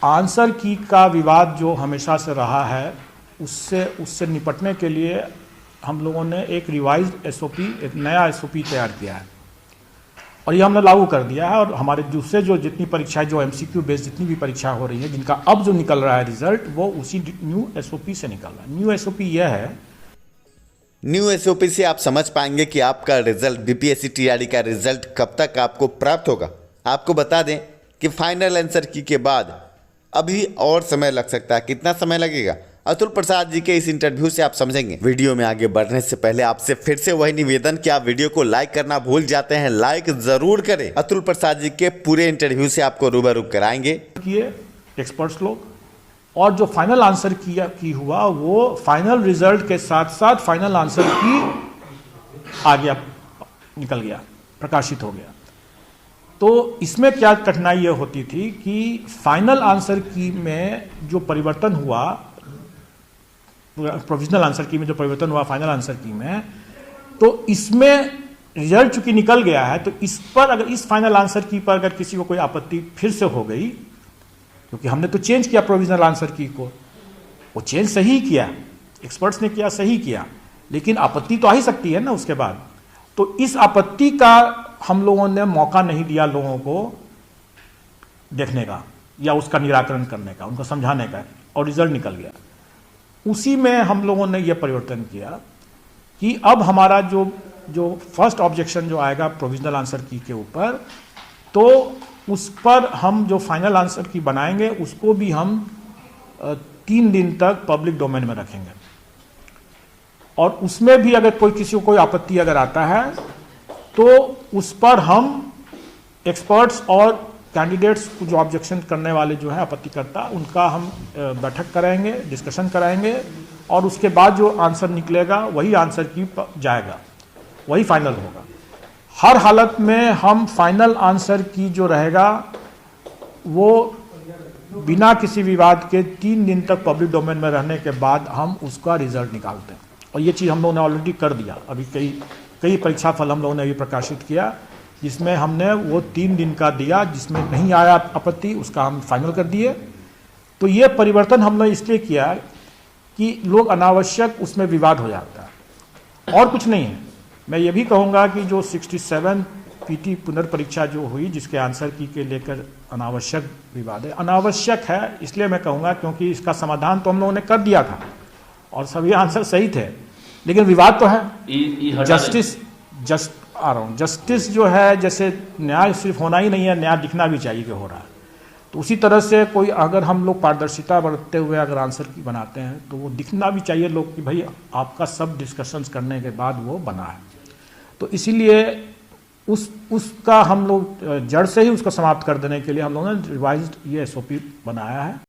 Answer की का विवाद जो हमेशा से रहा है, उससे निपटने के लिए हम लोगों ने एक रिवाइज्ड एसओपी, एक नया एसओपी तैयार किया है और ये हमने लागू कर दिया है। और हमारे दूसरे जो जितनी परीक्षाएं, जो एमसीक्यू बेस्ड जितनी भी परीक्षा हो रही है, जिनका अब जो निकल रहा है रिजल्ट, वो उसी न्यू एसओपी से निकल रहा है। न्यू एसओपी यह है, न्यू एसओपी से आप समझ पाएंगे कि आपका रिजल्ट, बीपीएससी टीआरई का रिजल्ट कब तक आपको प्राप्त होगा। आपको बता दें कि फाइनल आंसर की के बाद अभी और समय लग सकता है। कितना समय लगेगा, अतुल प्रसाद जी के इस इंटरव्यू से आप समझेंगे। वीडियो में आगे बढ़ने से पहले आपसे फिर से वही निवेदन कि आप वीडियो को लाइक करना भूल जाते हैं, लाइक जरूर करें। अतुल प्रसाद जी के पूरे इंटरव्यू से आपको रूबरू कराएंगे। किए एक्सपर्ट्स लोग, और जो फाइनल आंसर की हुआ वो फाइनल रिजल्ट के साथ साथ फाइनल आंसर की आ गया, निकल गया, प्रकाशित हो गया। तो इसमें क्या कठिनाई ये होती थी कि फाइनल आंसर की में जो परिवर्तन हुआ, प्रोविजनल आंसर की में जो परिवर्तन हुआ फाइनल आंसर की में, तो इसमें रिजल्ट चूंकि निकल गया है, तो इस पर अगर इस फाइनल आंसर की पर अगर किसी को कोई आपत्ति फिर से हो गई, क्योंकि हमने तो चेंज किया प्रोविजनल आंसर की को, वो चेंज सही किया, एक्सपर्ट्स ने किया, सही किया, लेकिन आपत्ति तो आ ही सकती है ना उसके बाद। तो इस आपत्ति का हम लोगों ने मौका नहीं दिया लोगों को देखने का या उसका निराकरण करने का, उनको समझाने का, और रिजल्ट निकल गया। उसी में हम लोगों ने यह परिवर्तन किया कि अब हमारा जो फर्स्ट ऑब्जेक्शन जो आएगा प्रोविजनल आंसर की के ऊपर, तो उस पर हम जो फाइनल आंसर की बनाएंगे उसको भी हम 3 दिन तक पब्लिक डोमेन में रखेंगे। और उसमें भी अगर किसी को कोई आपत्ति अगर आता है तो उस पर हम एक्सपर्ट्स और कैंडिडेट्स को जो ऑब्जेक्शन करने वाले जो है आपत्तिकर्ता, उनका हम बैठक कराएंगे, डिस्कशन कराएंगे, और उसके बाद जो आंसर निकलेगा वही आंसर की जाएगा, वही फाइनल होगा। हर हालत में हम फाइनल आंसर की जो रहेगा वो बिना किसी विवाद के 3 दिन तक पब्लिक डोमेन में रहने के बाद हम उसका रिजल्ट निकालते हैं। और ये चीज़ हम लोगों ने ऑलरेडी कर दिया। अभी कई परीक्षा फल हम लोगों ने अभी प्रकाशित किया, जिसमें हमने वो 3 दिन का दिया, जिसमें नहीं आया आपत्ति उसका हम फाइनल कर दिए। तो ये परिवर्तन हमने इसलिए किया कि लोग अनावश्यक उसमें विवाद हो जाता है, और कुछ नहीं है। मैं ये भी कहूँगा कि जो 67 पीटी पुनर्परीक्षा जो हुई, जिसके आंसर की के लेकर अनावश्यक विवाद है, अनावश्यक है इसलिए मैं कहूँगा क्योंकि इसका समाधान तो हम लोगों ने कर दिया था और सभी आंसर सही थे, लेकिन विवाद तो है। जस्टिस जो है, जैसे न्याय सिर्फ होना ही नहीं है, न्याय दिखना भी चाहिए कि हो रहा है। तो उसी तरह से कोई अगर हम लोग पारदर्शिता बरतते हुए अगर आंसर की बनाते हैं तो वो दिखना भी चाहिए लोग कि भाई आपका सब डिस्कशंस करने के बाद वो बना है। तो इसीलिए उसका हम लोग जड़ से ही उसको समाप्त कर देने के लिए हम लोगों ने रिवाइज्ड ये एसओपी बनाया है।